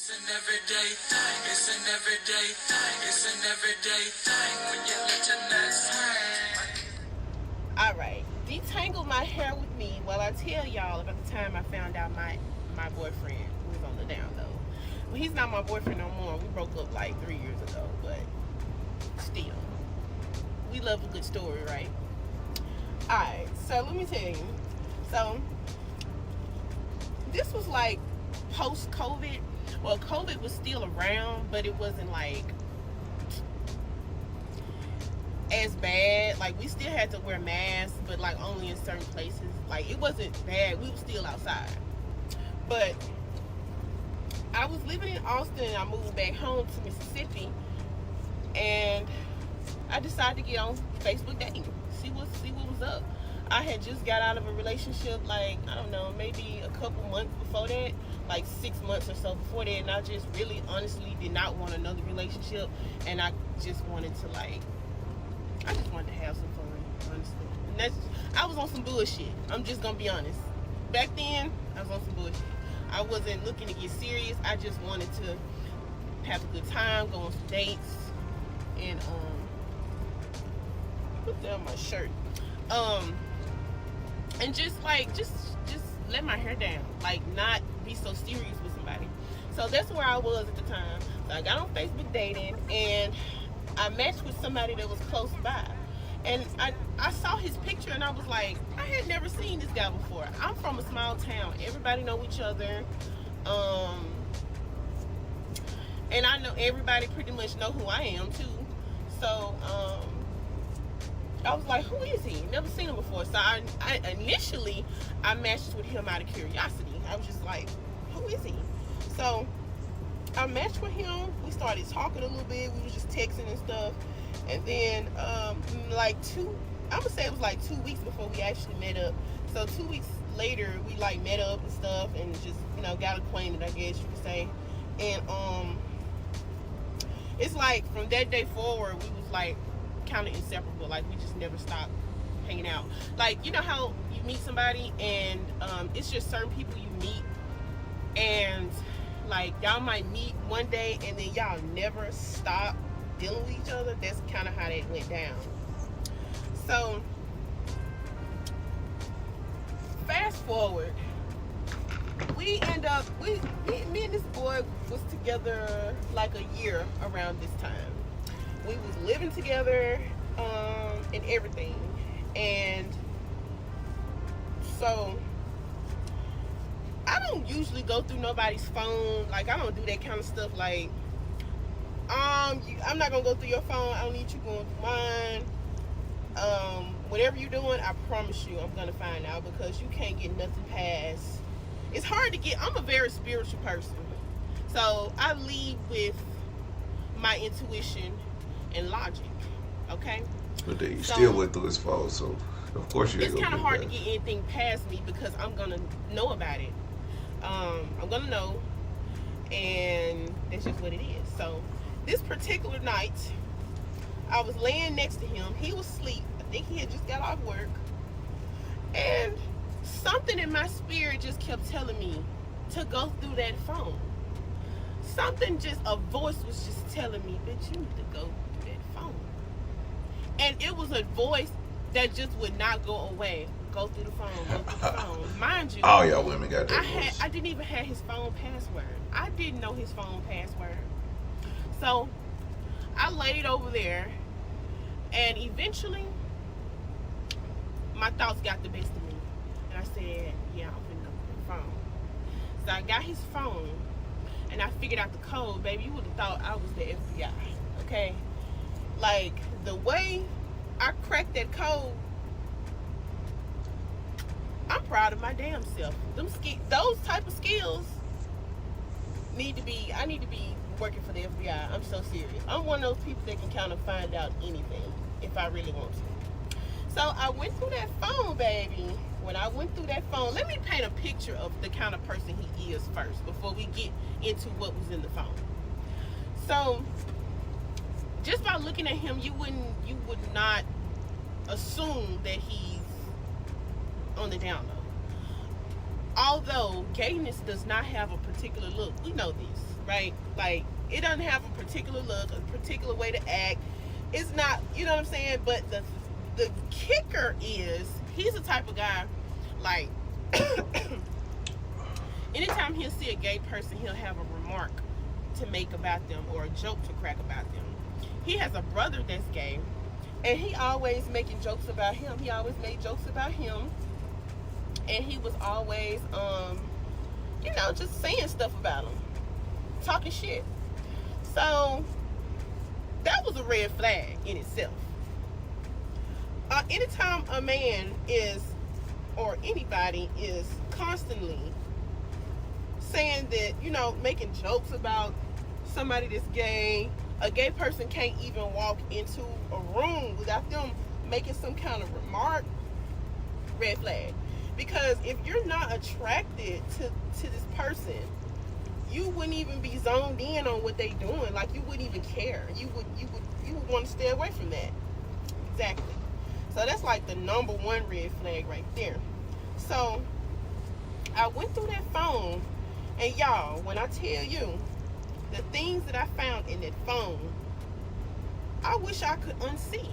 It's an everyday thing. It's an everyday thing. It's an everyday thing when you let your nuts hang. Alright, detangle my hair with me while I tell y'all about the time I found out my boyfriend was on the down low. Well, he's not my boyfriend no more. We broke up like 3 years ago, but still. We love a good story, right? Alright, so let me tell you. So, this was like post-COVID. Well, COVID was still around, but it wasn't like as bad. Like, we still had to wear masks, but like only in certain places. Like, it wasn't bad. We were still outside. But I was living in Austin and I moved back home to Mississippi, and I decided to get on Facebook dating, see what was up. I had just got out of a relationship, like, I don't know, maybe a couple months before that, like 6 months or so before that, and I just really honestly did not want another relationship, and I just wanted to have some fun, honestly. And I was on some bullshit. I'm just gonna be honest. Back then, I was on some bullshit. I wasn't looking to get serious. I just wanted to have a good time, go on some dates, and put down my shirt. And just let my hair down, like not be so serious with somebody. So that's where I was at the time. So I got on Facebook dating, and I matched with somebody that was close by. And I saw his picture, and I was like, I had never seen this guy before. I'm from a small town. Everybody know each other. And I know everybody pretty much know who I am too. So, I was like, who is he? Never seen him before. So I initially matched with him out of curiosity. I was just like, who is he? So I matched with him. We started talking a little bit. We was just texting and stuff. And then I'm gonna say it was like 2 weeks before we actually met up. So 2 weeks later we like met up and stuff and just, got acquainted, I guess you could say. And it's like from that day forward we was like kind of inseparable. Like, we just never stopped hanging out. Like, you know how you meet somebody and it's just certain people you meet, and like y'all might meet one day and then y'all never stop dealing with each other. That's kind of how that went down. So fast forward, we end up me and this boy was together like a year around this time. We was living together and everything. And so I don't usually go through nobody's phone. Like, I don't do that kind of stuff. Like, I'm not gonna go through your phone. I don't need you going through mine. Whatever you're doing, I promise you I'm gonna find out, because you can't get nothing past. It's hard to get. I'm a very spiritual person, so I lead with my intuition and logic. Okay. But then you still went through his phone, so of course it's kind of hard to get anything past me, because I'm gonna know about it. I'm gonna know, and that's just what it is. So this particular night, I was laying next to him. He was asleep. I think he had just got off work, and something in my spirit just kept telling me to go through that phone. A voice was just telling me, bitch, you need to go through that phone. And it was a voice that just would not go away. Go through the phone, go through the phone. Mind you, all y'all women got that voice. I didn't even have his phone password. I didn't know his phone password. So I laid over there, and eventually my thoughts got the best of me. And I said, yeah, I'm finna go through the phone. So I got his phone, and I figured out the code. Baby, you would have thought I was the FBI, okay? Like, the way I cracked that code, I'm proud of my damn self. Those type of skills I need to be working for the FBI. I'm so serious. I'm one of those people that can kind of find out anything if I really want to. So I went through that phone, baby. When I went through that phone, let me paint a picture of the kind of person he is first before we get into what was in the phone. So just by looking at him, you would not assume that he's on the down low. Although gayness does not have a particular look, we know this. right? Like, it doesn't have a particular look, a particular way to act. It's not, you know what I'm saying? But the kicker is, he's the type of guy, like, anytime he'll see a gay person, he'll have a remark to make about them or a joke to crack about them. He has a brother that's gay, and he always making jokes about him. He always made jokes about him, and he was always, just saying stuff about him, talking shit. So that was a red flag in itself. Anytime a man is, or anybody is constantly saying that, making jokes about somebody that's gay, a gay person can't even walk into a room without them making some kind of remark, red flag. Because if you're not attracted to this person, you wouldn't even be zoned in on what they doing. Like, you wouldn't even care. You would want to stay away from that. Exactly. So that's like the number one red flag right there. So I went through that phone, and y'all, when I tell you the things that I found in that phone, I wish I could unsee.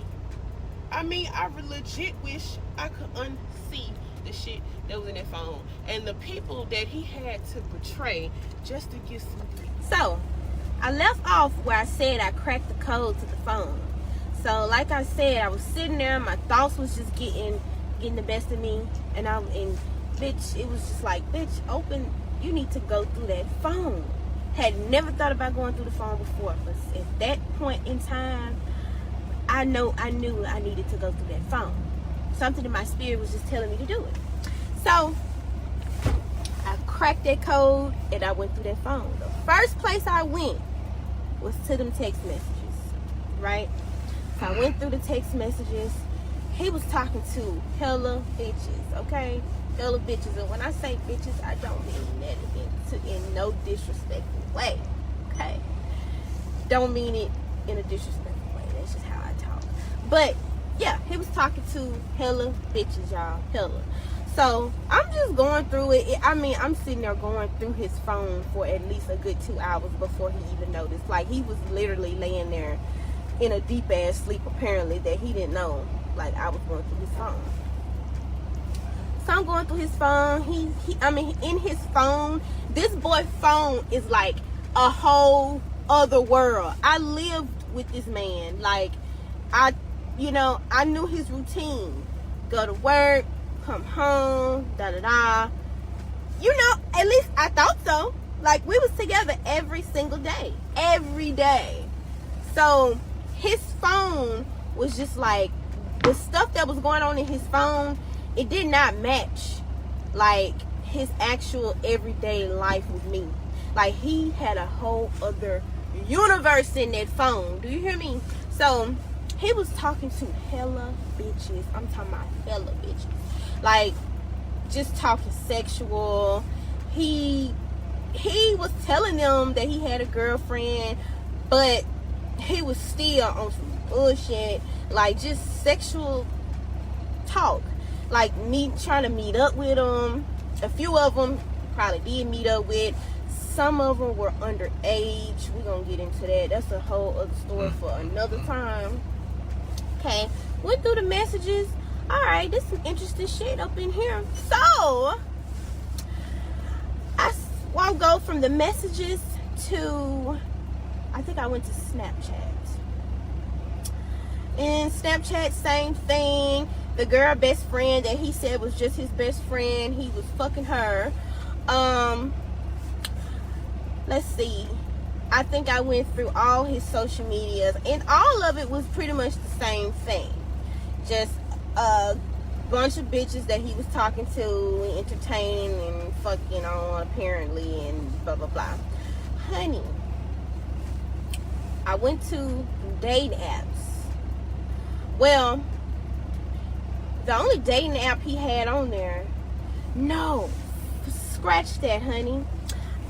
I mean, I legit wish I could unsee the shit that was in that phone and the people that he had to betray just to get some grief. So I left off where I said I cracked the code to the phone. So like I said, I was sitting there, my thoughts was just getting the best of me, and bitch, it was just like, bitch, open, you need to go through that phone. Had never thought about going through the phone before, but at that point in time, I knew I needed to go through that phone. Something in my spirit was just telling me to do it. So I cracked that code and I went through that phone. The first place I went was to them text messages, right? So I went through the text messages. He was talking to hella bitches, okay? Hella bitches. And when I say bitches, I don't mean that in no disrespectful way, okay? Don't mean it in a disrespectful way. That's just how I talk. But yeah, he was talking to hella bitches, y'all. Hella. So I'm just going through it. I'm sitting there going through his phone for at least a good 2 hours before he even noticed. Like, he was literally laying there in a deep ass sleep, apparently, that he didn't know. Like, I was going through his phone. So I'm going through his phone. In his phone, this boy phone is like a whole other world. I lived with this man. Like, I knew his routine. Go to work, come home, da-da-da. At least I thought so. Like, we was together every single day. Every day. So his phone was just like, the stuff that was going on in his phone, it did not match like his actual everyday life with me. Like, he had a whole other universe in that phone. Do you hear me? So he was talking to hella bitches. I'm talking about hella bitches. Like, just talking sexual. He was telling them that he had a girlfriend, but he was still on some bullshit, like just sexual talk. Like, me trying to meet up with them. A few of them probably did meet up with. Some of them were underage. We're gonna get into that. That's a whole other story for another time. Okay, went through the messages. All right, there's some interesting shit up in here. So I'll go from the messages to, I think I went to Snapchat. In Snapchat, same thing. The girl best friend that he said was just his best friend, he was fucking her. Let's see. I think I went through all his social medias, and all of it was pretty much the same thing. Just a bunch of bitches that he was talking to, entertaining and fucking on, apparently, and blah, blah, blah. Honey, I went to dating apps. Well, the only dating app he had on there, no, scratch that, honey.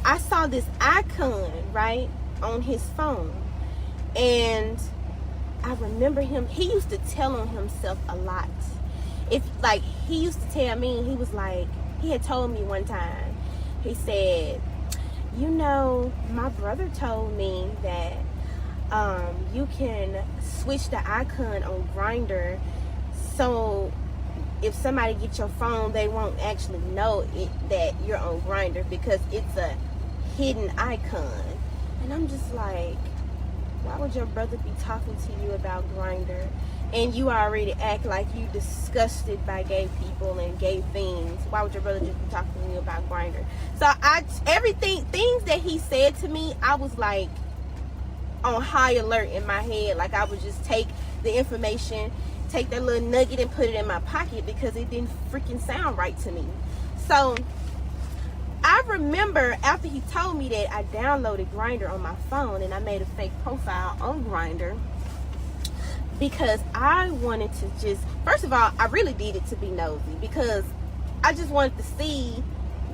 I saw this icon, right, on his phone, and I remember him, he used to tell on himself a lot. He used to tell me, he was like, he had told me one time, he said, you know, my brother told me that you can switch the icon on Grindr, so if somebody gets your phone, they won't actually know that you're on Grindr because it's a hidden icon. And I'm just like, why would your brother be talking to you about Grindr? And you already act like you disgusted by gay people and gay things. Why would your brother just be talking to you about Grindr? So things that he said to me, I was like on high alert in my head. Like I would just take the information, take that little nugget and put it in my pocket because it didn't freaking sound right to me. So I remember after he told me that, I downloaded Grindr on my phone and I made a fake profile on Grindr because I wanted to just, first of all, I really did it to be nosy because I just wanted to see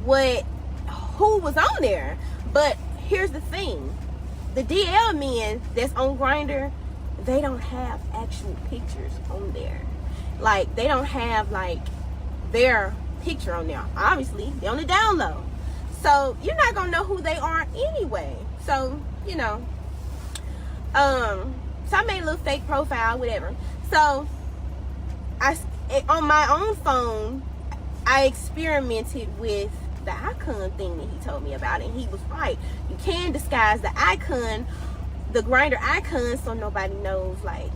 who was on there. But here's the thing, the DL men that's on Grindr, they don't have actual pictures on there. Like, they don't have like their picture on there. Obviously, they on the download. So you're not gonna know who they are anyway. So, you know. So I made a little fake profile, whatever. So on my own phone, I experimented with the icon thing that he told me about, and he was right. You can disguise the icon, the Grindr icon, so nobody knows like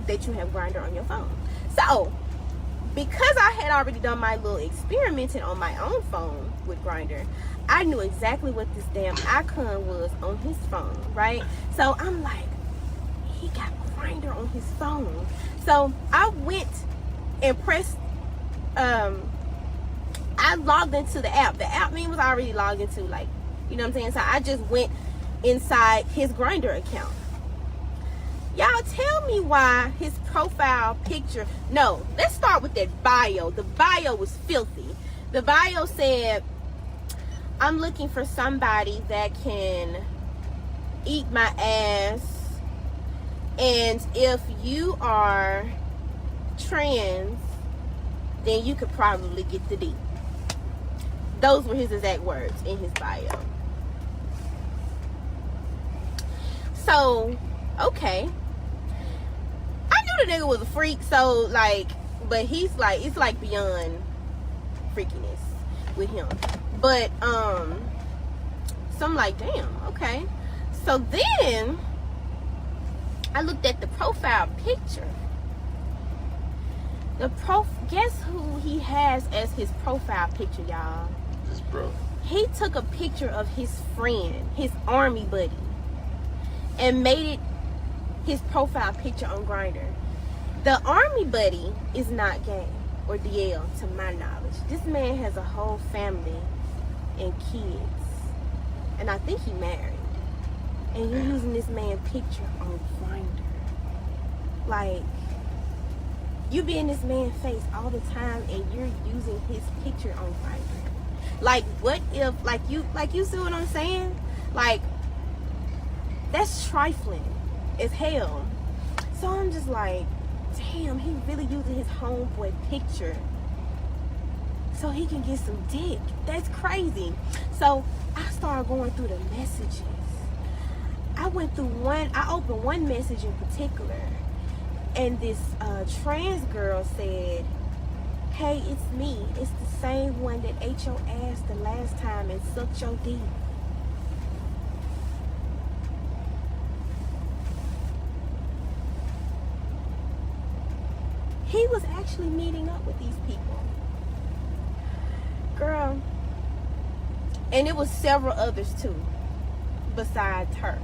that you have Grindr on your phone. So because I had already done my little experimenting on my own phone with Grindr, I knew exactly what this damn icon was on his phone, right? So I'm like, he got Grindr on his phone. So I went and pressed, I logged into the app. The app name was already logged into, like, you know what I'm saying? So I just went inside his Grindr account. Y'all tell me why his profile picture, no, let's start with that bio. The bio was filthy. The bio said, I'm looking for somebody that can eat my ass, and if you are trans, then you could probably get the D. Those were his exact words in his bio. So, okay. I knew the nigga was a freak, so like, but he's like, it's like beyond freakiness with him. But so I'm like, damn, okay. So then I looked at the profile picture. Guess who he has as his profile picture, y'all? His bro. He took a picture of his friend, his army buddy, and made it his profile picture on Grindr. The army buddy is not gay or DL to my knowledge. This man has a whole family and kids, and I think he married. And you're using this man's picture on Grindr. Like, you be in this man's face all the time, and you're using his picture on Grindr. Like, what if, like you see what I'm saying? Like, that's trifling as hell. So I'm just like, damn, he really using his homeboy picture so he can get some dick. That's crazy. So I started going through the messages. I opened one message in particular, and this trans girl said, hey, it's me. It's the same one that ate your ass the last time and sucked your dick. He was actually meeting up with these people. Girl. And it was several others too, besides her.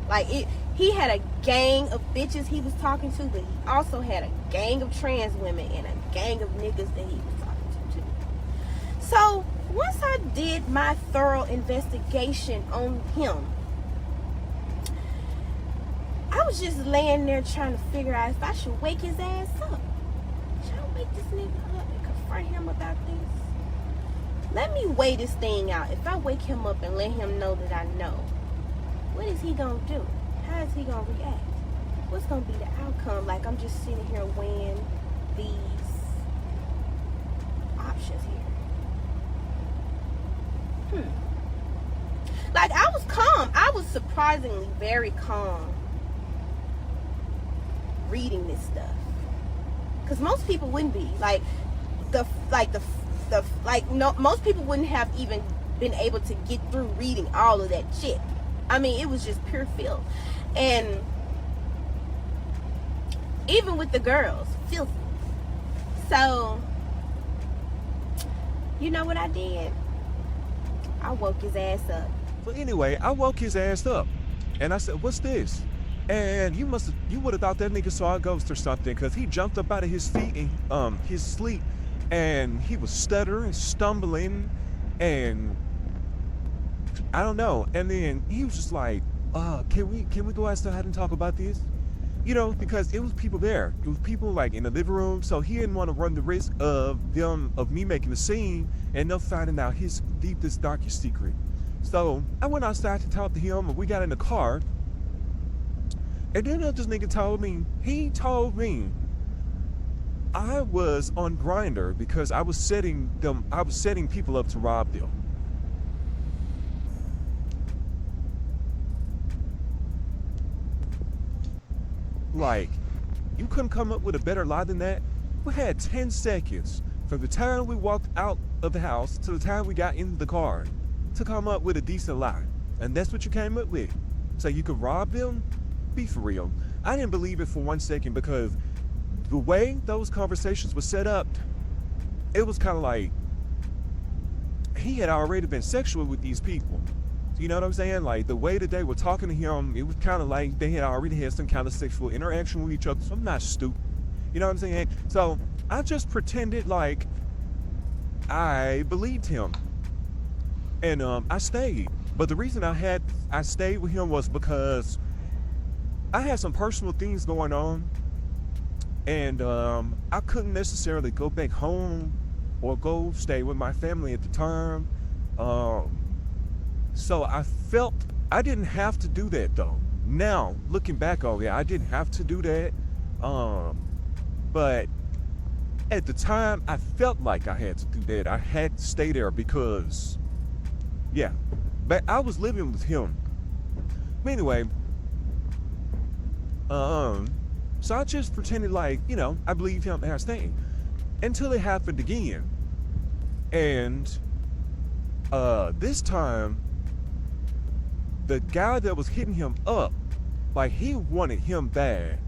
Like, he had a gang of bitches he was talking to, but he also had a gang of trans women and a gang of niggas that he was talking to too. So once I did my thorough investigation on him, I was just laying there trying to figure out if I should wake his ass up. Should I wake this nigga up and confront him about this? Let me weigh this thing out. If I wake him up and let him know that I know, what is he gonna do? How is he gonna react? What's gonna be the outcome? Like, I'm just sitting here weighing these options here. Like, I was calm. I was surprisingly very calm reading this stuff. Because most people wouldn't be. Most people wouldn't have even been able to get through reading all of that shit. I mean, it was just pure filth. And even with the girls, filthy. So, you know what I did? I woke his ass up. But anyway, I woke his ass up, and I said, "What's this?" And you would have thought that nigga saw a ghost or something, because he jumped up out of his feet and his sleep, and he was stuttering, stumbling, and I don't know. And then he was just like, can we go outside and talk about this? You know, because it was people there. It was people like in the living room, so he didn't want to run the risk of me making a scene and them finding out his deepest, darkest secret. So I went outside to talk to him, and we got in the car. And then this nigga told me I was on Grindr because I was setting people up to rob them. Like, you couldn't come up with a better lie than that? We had 10 seconds from the time we walked out of the house to the time we got into the car to come up with a decent lie. And that's what you came up with. So you could rob them? Be for real. I didn't believe it for 1 second, because the way those conversations were set up, it was kind of like he had already been sexual with these people. You know what I'm saying? Like, the way that they were talking to him, it was kind of like they had already had some kind of sexual interaction with each other. So I'm not stupid. You know what I'm saying? So I just pretended like I believed him. And I stayed. But the reason I stayed with him was because I had some personal things going on. And I couldn't necessarily go back home or go stay with my family at the time. So I felt I didn't have to do that, though. Now, looking back on it, I didn't have to do that. But at the time, I felt like I had to do that. I had to stay there because, yeah. But I was living with him. Anyway, so I just pretended like, you know, I believed him and I stayed. Until it happened again. And this time, the guy that was hitting him up, like, he wanted him bad,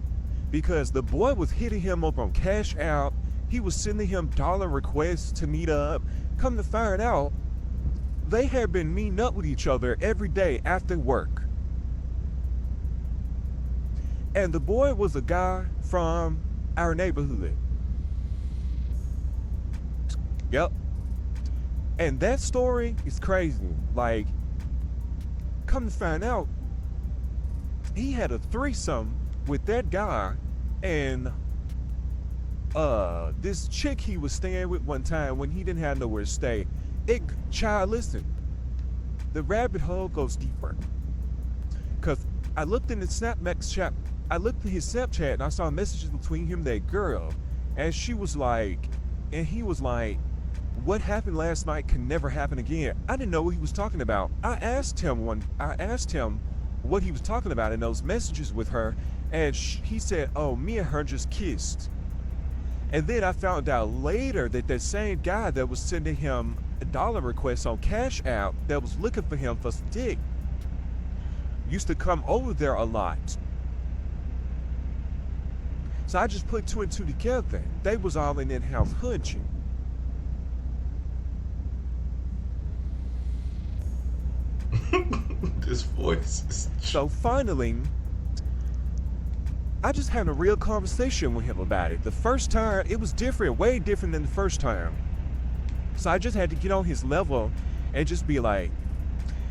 because the boy was hitting him up on Cashapp. He was sending him dollar requests to meet up. Come to find out, they had been meeting up with each other every day after work. And the boy was a guy from our neighborhood. Yep. And that story is crazy. Like, come to find out, he had a threesome with that guy and this chick he was staying with one time when he didn't have nowhere to stay. Child, listen, the rabbit hole goes deeper. Cause I looked in his Snapchat, I looked at his Snapchat and I saw messages between him and that girl, and she was like, and he was like, what happened last night can never happen again. I didn't know what he was talking about. I asked him what he was talking about in those messages with her, and he said, oh, me and her just kissed. And then I found out later that that same guy that was sending him dollar requests on Cashapp, that was looking for him for some dick, used to come over there a lot. So I just put two and two together. They was all in that house hunching. This voice is... So finally, I just had a real conversation with him about it. The first time, it was different, way different than the first time. So I just had to get on his level and just be like,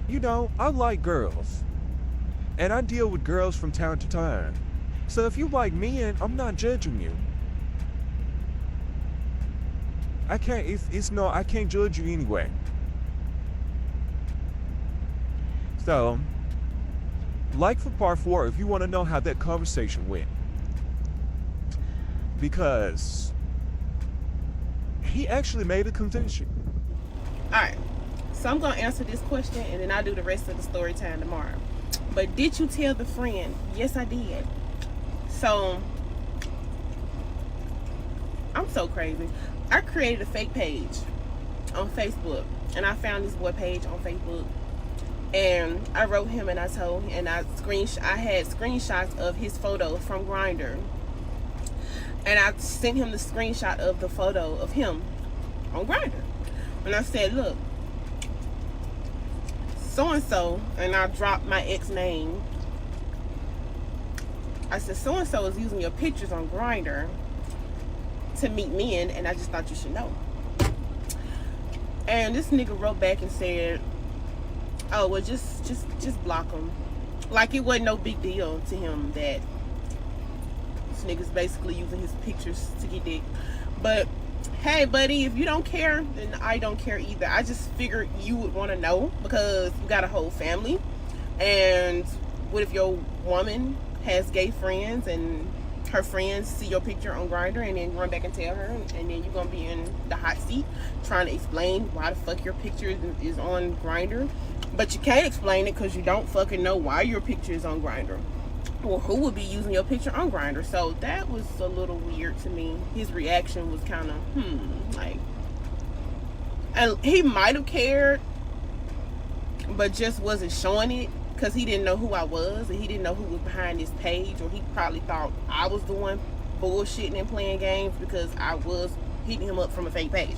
you know, I like girls. And I deal with girls from time to time. So if you like men, I'm not judging you. I can't judge you anyway. So, like for part 4 if you want to know how that conversation went. Because he actually made a confession. Alright, So I'm gonna answer this question, and then I'll do the rest of the story time tomorrow. But did you tell the friend? Yes, I did. So I'm so crazy. I created a fake page on Facebook, and I found this boy page on Facebook, and I wrote him, and I told him, and I had screenshots of his photo from Grindr, and I sent him the screenshot of the photo of him on Grindr, and I said, look, so and so, and I dropped my ex name. I said, so and so is using your pictures on Grindr to meet men, and I just thought you should know. And this nigga wrote back and said, oh, well, just block him. Like, it wasn't no big deal to him that this nigga's basically using his pictures to get dick. But hey, buddy, if you don't care, then I don't care either. I just figured you would want to know, because you got a whole family, and what if your woman has gay friends and her friends see your picture on Grindr and then run back and tell her, and then you're gonna be in the hot seat trying to explain why the fuck your picture is on Grindr, but you can't explain it because you don't fucking know why your picture is on Grindr, or who would be using your picture on Grindr. So that was a little weird to me. His reaction was kind of like, and he might have cared, but just wasn't showing it, because he didn't know who I was, and he didn't know who was behind this page, or he probably thought I was the one bullshitting and playing games because I was hitting him up from a fake page.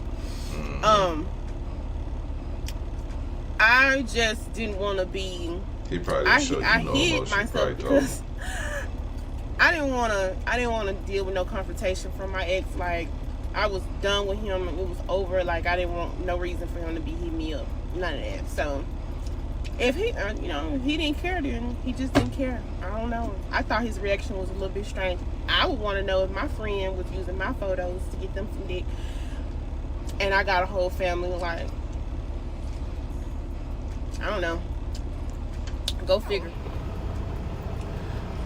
I just didn't want to be. He probably I hid myself because I didn't want to deal with no confrontation from my ex. Like, I was done with him, and it was over. Like, I didn't want no reason for him to be hitting me up. None of that. So if he, he didn't care, then he just didn't care. I don't know. I thought his reaction was a little bit strange. I would want to know if my friend was using my photos to get them some dick, and I got a whole family. Like, I don't know. Go figure.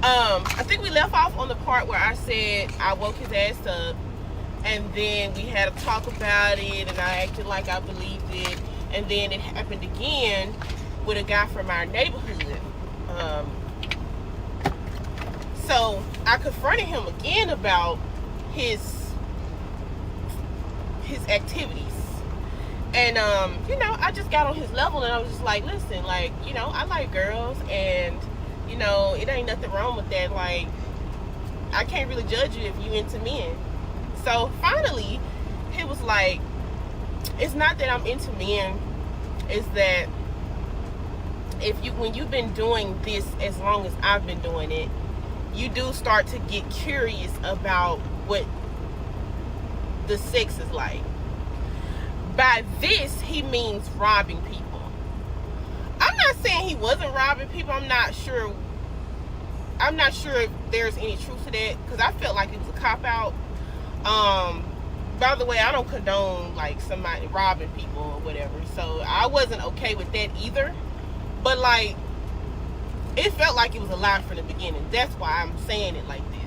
I think we left off on the part where I said I woke his ass up, and then we had a talk about it, and I acted like I believed it, and then it happened again with a guy from our neighborhood. So I confronted him again about his activities, and I just got on his level, and I was just like, listen, like, I like girls, and it ain't nothing wrong with that. Like, I can't really judge you if you into men. So finally he was like, it's not that I'm into men, it's that when you've been doing this as long as I've been doing it, you do start to get curious about what the sex is like. By this, he means robbing people. I'm not saying he wasn't robbing people. I'm not sure if there's any truth to that, because I felt like it was a cop-out. By the way, I don't condone like somebody robbing people or whatever, so I wasn't okay with that either. But like, it felt like it was a lie from the beginning. That's why I'm saying it like this.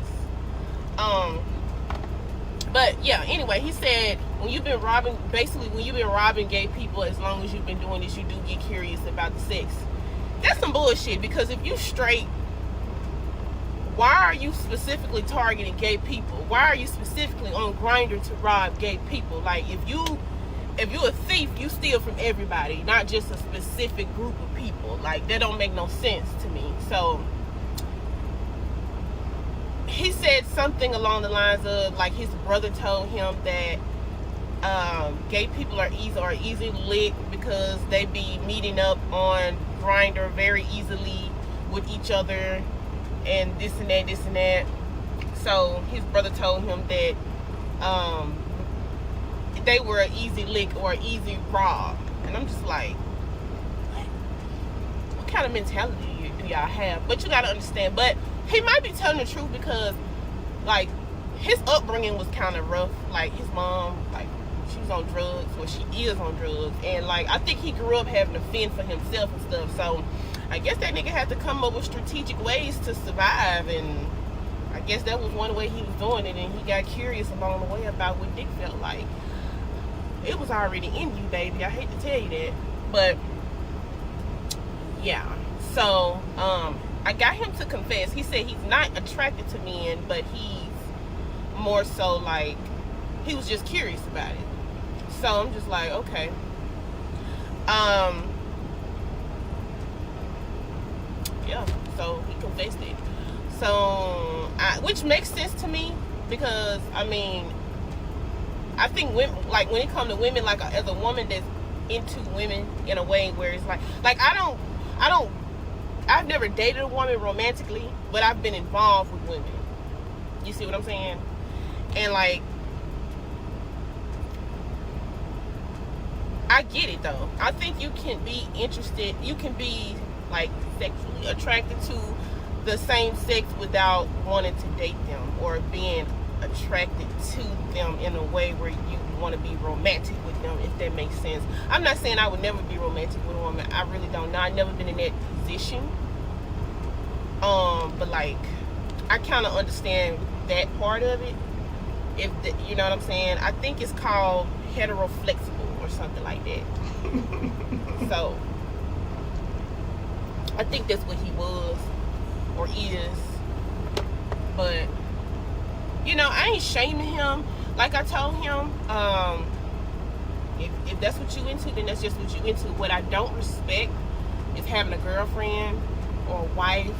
But yeah, anyway, he said when you've been robbing gay people, as long as you've been doing this, you do get curious about the sex. That's some bullshit, because if you straight, why are you specifically targeting gay people? Why are you specifically on Grindr to rob gay people? Like, if you're a thief, you steal from everybody, not just a specific group of people. Like, that don't make no sense to me. So he said something along the lines of, like, his brother told him that gay people are easy licked because they be meeting up on Grindr very easily with each other, and this and that. So his brother told him that they were an easy lick or an easy rob. And I'm just like, what kind of mentality do y'all have? But you gotta understand, but he might be telling the truth, because like, his upbringing was kind of rough. Like, his mom, like, she was on drugs, or she is on drugs, and like, I think he grew up having to fend for himself and stuff. So I guess that nigga had to come up with strategic ways to survive, and I guess that was one way he was doing it, and he got curious along the way about what dick felt like. It was already in you, baby. I hate to tell you that. But yeah, so I got him to confess. He said he's not attracted to men, but he's more so like, he was just curious about it. So I'm just like, okay. Yeah, so he confessed it. So, which makes sense to me, because I mean, I think women, like when it comes to women, like as a woman that's into women in a way where it's like I've never dated a woman romantically, but I've been involved with women. You see what I'm saying? And like, I get it though. I think you can be interested, you can be like sexually attracted to the same sex without wanting to date them, or being attracted to them in a way where you want to be romantic with them, if that makes sense. I'm not saying I would never be romantic with a woman. I really don't know. I've never been in that position. But like, I kind of understand that part of it. You know what I'm saying? I think it's called heteroflexible or something like that. So I think that's what he was or is. But you know, I ain't shaming him. Like I told him, if that's what you into, then that's just what you into. What I don't respect is having a girlfriend or a wife,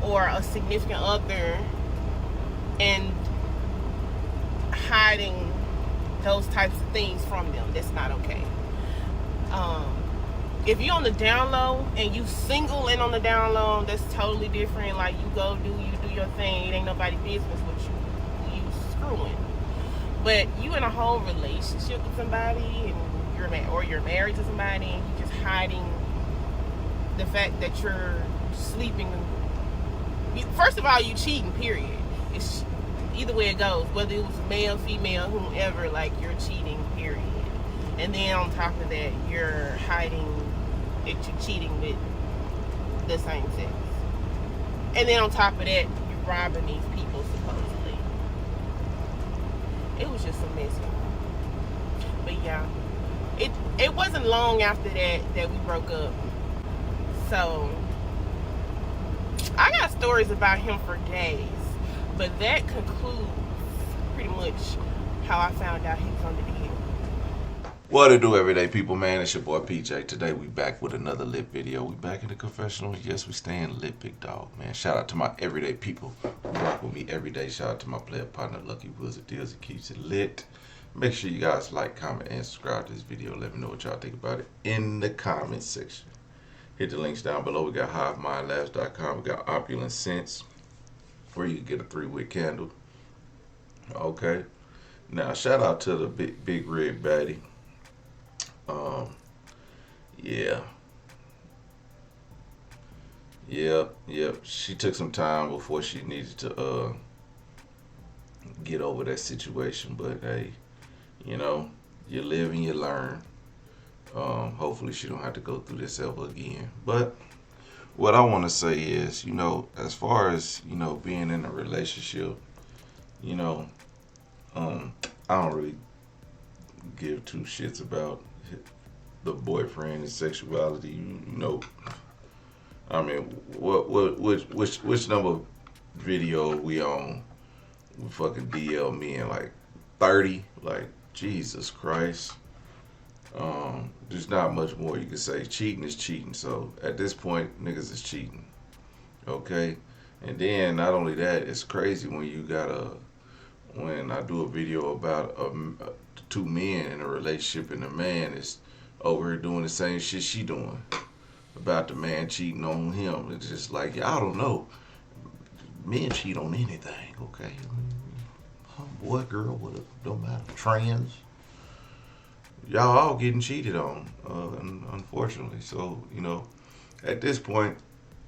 or a significant other, and hiding those types of things from them. That's not okay. If you're on the down low and you single and on the down low, that's totally different. Like, you do your thing. It ain't nobody business with you screwing. But you in a whole relationship with somebody, and you're married to somebody, and you're just hiding the fact that you're sleeping. First of all, you cheating, period. It's either way it goes, whether it was male, female, whomever, like, you're cheating, period. And then on top of that, you're hiding that you're cheating with the same sex. And then on top of that, you're robbing these people, supposedly. It was just a mess. But yeah, it wasn't long after that we broke up. So I got stories about him for days, but that concludes pretty much how I found out he was on the deal. What it do, everyday people, man? It's your boy PJ. Today we back with another lit video. We back in the confessional. Yes, we staying lit, big dog, man. Shout out to my everyday people who rock with me every day. Shout out to my player partner, Lucky Wizard Deals. It keeps it lit. Make sure you guys like, comment, and subscribe to this video. Let me know what y'all think about it in the comment section. Hit the links down below. We got HiveMindLabs.com. We got Opulence Scents, where you can get a 3-wick candle. Okay. Now, shout out to the big red baddie. Yep. She took some time before she needed to get over that situation, but hey, you know, you live and you learn. Hopefully she don't have to go through this ever again. But what I want to say is, you know, as far as, you know, being in a relationship, you know, I don't really give two shits about the boyfriend and sexuality. You know, I mean, which number video we on? We fucking DL me in like 30. Like, Jesus Christ. There's not much more you can say. Cheating is cheating. So at this point, niggas is cheating. Okay, and then not only that, it's crazy when you got when I do a video about two men in a relationship, and the man is over here doing the same shit she doing about the man cheating on him. It's just like, y'all don't know. Men cheat on anything, okay? Boy, girl, whatever, don't matter. Trans. Y'all all getting cheated on, unfortunately. So, you know, at this point,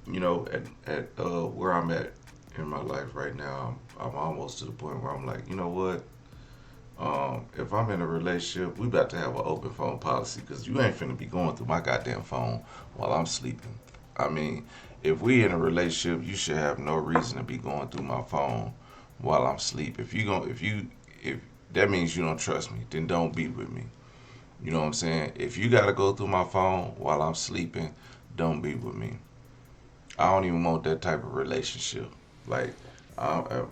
you know, at where I'm at in my life right now, I'm almost to the point where I'm like, you know what? If I'm in a relationship, we about to have an open phone policy, because you ain't finna be going through my goddamn phone while I'm sleeping. I mean, if we in a relationship, you should have no reason to be going through my phone while I'm asleep. If that means you don't trust me, then don't be with me. You know what I'm saying? If you gotta go through my phone while I'm sleeping, don't be with me. I don't even want that type of relationship. Like, I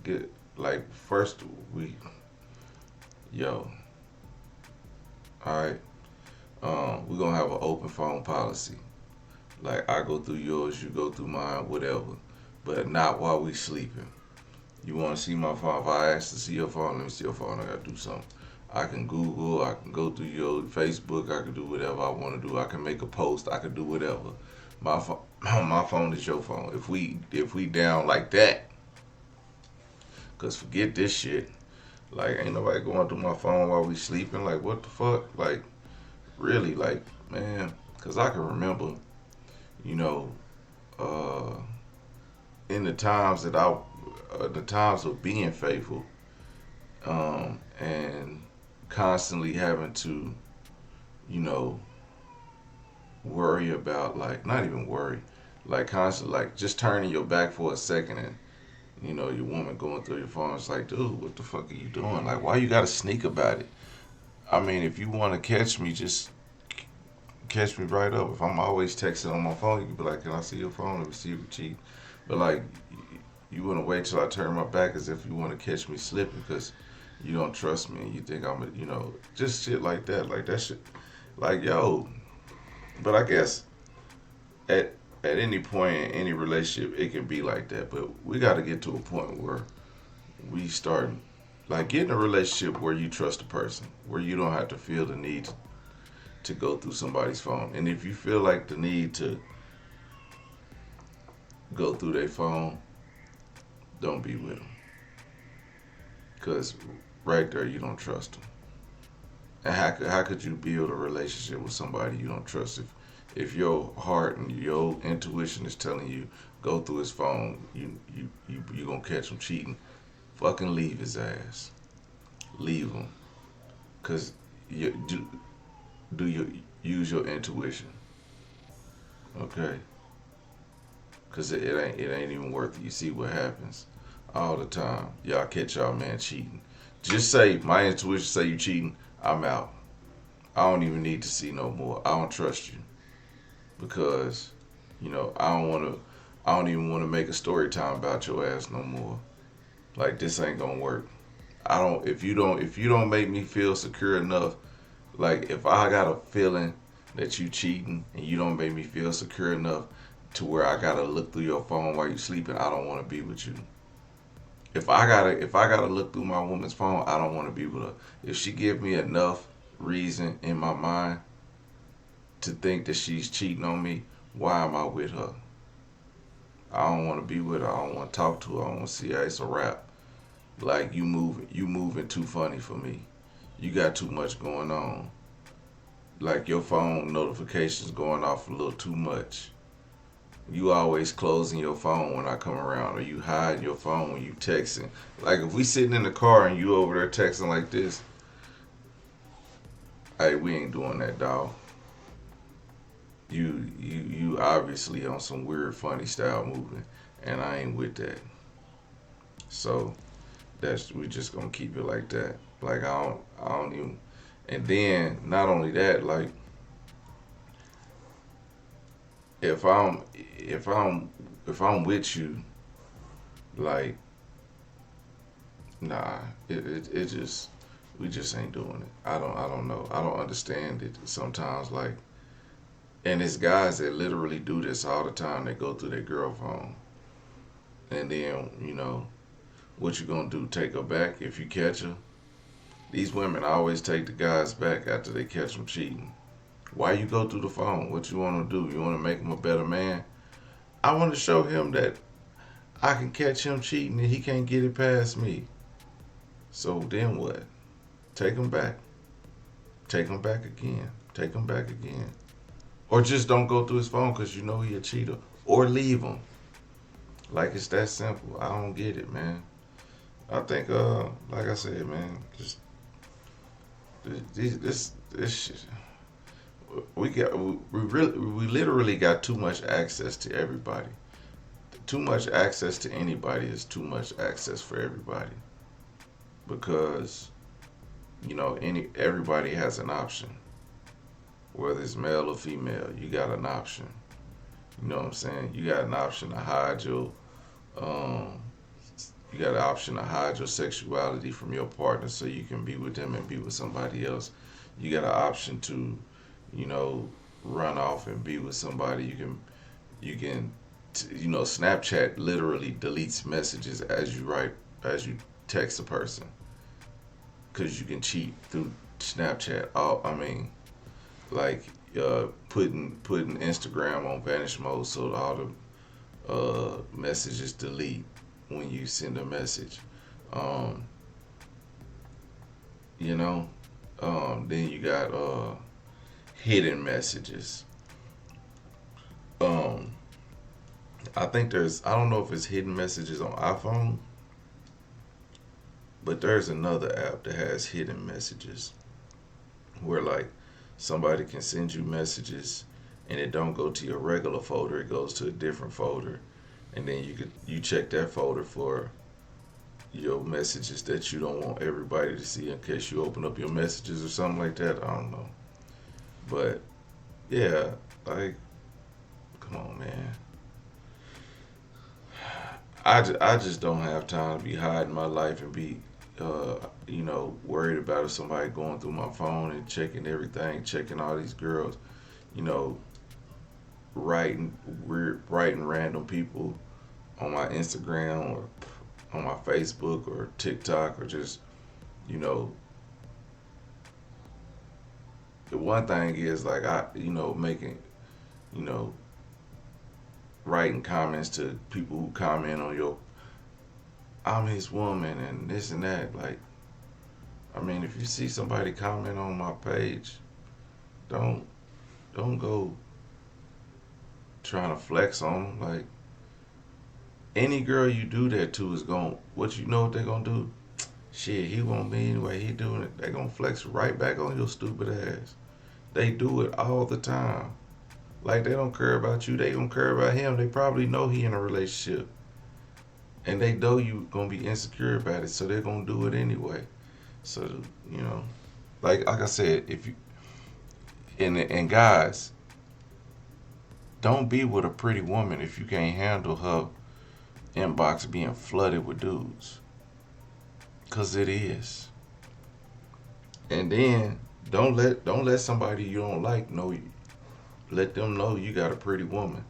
get like first we, yo, all right. We're gonna have an open phone policy. Like I go through yours, you go through mine, whatever. But not while we sleeping. You want to see my phone? If I ask to see your phone, let me see your phone. I gotta do something. I can Google. I can go through your Facebook. I can do whatever I want to do. I can make a post. I can do whatever. My phone, my phone is your phone. If we down like that, cause forget this shit. Like ain't nobody going through my phone while we sleeping. Like what the fuck? Like really? Like man, cause I can remember, you know, uh, in the times of being faithful, and constantly having to, you know, worry about like not even worry, like constantly like just turning your back for a second and you know your woman going through your phone. It's like, dude, what the fuck are you doing? Like, why you gotta sneak about it? I mean, if you want to catch me, just catch me right up. If I'm always texting on my phone, you can be like, can I see your phone? Let me see if you cheat. But like, you want to wait till I turn my back as if you want to catch me slipping because you don't trust me and you think I'm, you know, just shit like that. Like that shit, like yo. But I guess at any point in any relationship, it can be like that. But we got to get to a point where we start, like, get in a relationship where you trust a person, where you don't have to feel the need to go through somebody's phone. And if you feel like the need to go through their phone, don't be with them. Because right there, you don't trust them. And how could you build a relationship with somebody you don't trust if your heart and your intuition is telling you go through his phone, you gonna catch him cheating? Fucking leave his ass. Leave him. Cause you do you use your intuition, okay? Cause it ain't even worth it. You see what happens all the time. Y'all catch y'all man cheating. Just say my intuition say you cheating. I'm out. I don't even need to see no more. I don't trust you because you know I don't even want to make a story time about your ass no more. Like this ain't gonna work. I don't. If you don't make me feel secure enough. Like if I got a feeling that you cheating and you don't make me feel secure enough to where I gotta look through your phone while you sleeping, I don't want to be with you. If I gotta look through my woman's phone, I don't want to be with her. If she give me enough reason in my mind to think that she's cheating on me, why am I with her? I don't want to be with her. I don't want to talk to her. I don't want to see her. It's a wrap. Like you moving too funny for me. You got too much going on. Like your phone notifications going off a little too much. You always closing your phone when I come around, or you hide your phone when you texting. Like if we sitting in the car and you over there texting like this, hey, we ain't doing that, dog. You obviously on some weird funny style moving, and I ain't with that. So we just gonna keep it like that. Like I don't even. And then not only that, like if I'm with you, like nah, it just we just ain't doing it. I don't know. I don't understand it sometimes. Like, and it's guys that literally do this all the time. They go through their girl phone, and then you know what you gonna do? Take her back if you catch her? These women always take the guys back after they catch them cheating. Why you go through the phone? What you want to do? You want to make him a better man? I want to show him that I can catch him cheating and he can't get it past me. So then what? Take him back. Take him back again. Take him back again. Or just don't go through his phone because you know he a cheater. Or leave him. Like it's that simple. I don't get it, man. I think, like I said, man, just this shit. We literally got too much access to everybody. Too much access to anybody is too much access for everybody. Because, you know, everybody has an option. whether it's male or female, you got an option. You know what I'm saying? You got an option to hide your um, you got an option to hide your sexuality from your partner so you can be with them and be with somebody else. You got an option to, you know, run off and be with somebody. You can, Snapchat literally deletes messages as you text a person, because you can cheat through Snapchat. Like putting Instagram on vanish mode so all the messages delete when you send a message. Um, you know, then you got hidden messages. Um, I don't know if it's hidden messages on iPhone, but there's another app that has hidden messages where like somebody can send you messages and it don't go to your regular folder, it goes to a different folder, and then you check that folder for your messages that you don't want everybody to see in case you open up your messages or something like that. I don't know. But yeah, like, come on, man. I just don't have time to be hiding my life and be, worried about if somebody going through my phone and checking everything, checking all these girls, you know, writing random people on my Instagram or on my Facebook or TikTok, or just, you know, the one thing is like making, you know, writing comments to people who comment on your I'm his woman and this and that. Like, I mean, if you see somebody comment on my page, don't go trying to flex on them. Like, any girl you do that to is what they're gonna do? Shit, he want me anyway, he doing it. They gonna flex right back on your stupid ass. They do it all the time. Like, they don't care about you, they don't care about him. They probably know he in a relationship. And they know you gonna be insecure about it, so they're gonna do it anyway. So, you know, like I said, if you and guys, don't be with a pretty woman if you can't handle her inbox being flooded with dudes. Cause it is. And then don't let somebody you don't like know you. Let them know you got a pretty woman.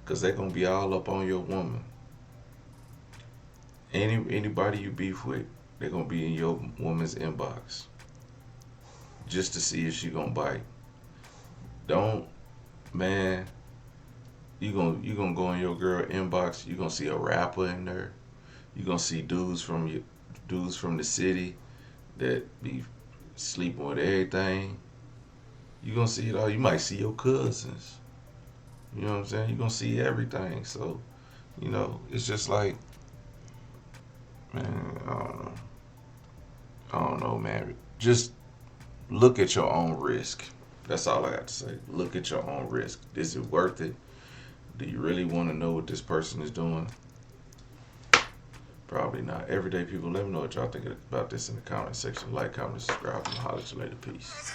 Cause they're gonna be all up on your woman. Anybody you beef with, they're gonna be in your woman's inbox. Just to see if she gonna bite. Don't, man, you gonna go in your girl inbox, you gonna see a rapper in there. You gonna see dudes from the city that be sleeping with everything. You gonna see it all. You might see your cousins. You know what I'm saying? You gonna see everything. So, you know, it's just like, man, I don't know, man. Just look at your own risk. That's all I got to say. Look at your own risk. Is it worth it? Do you really want to know what this person is doing? Probably not. Everyday people, let me know what y'all think about this in the comment section. Like, comment, subscribe, and holler at you later. Peace.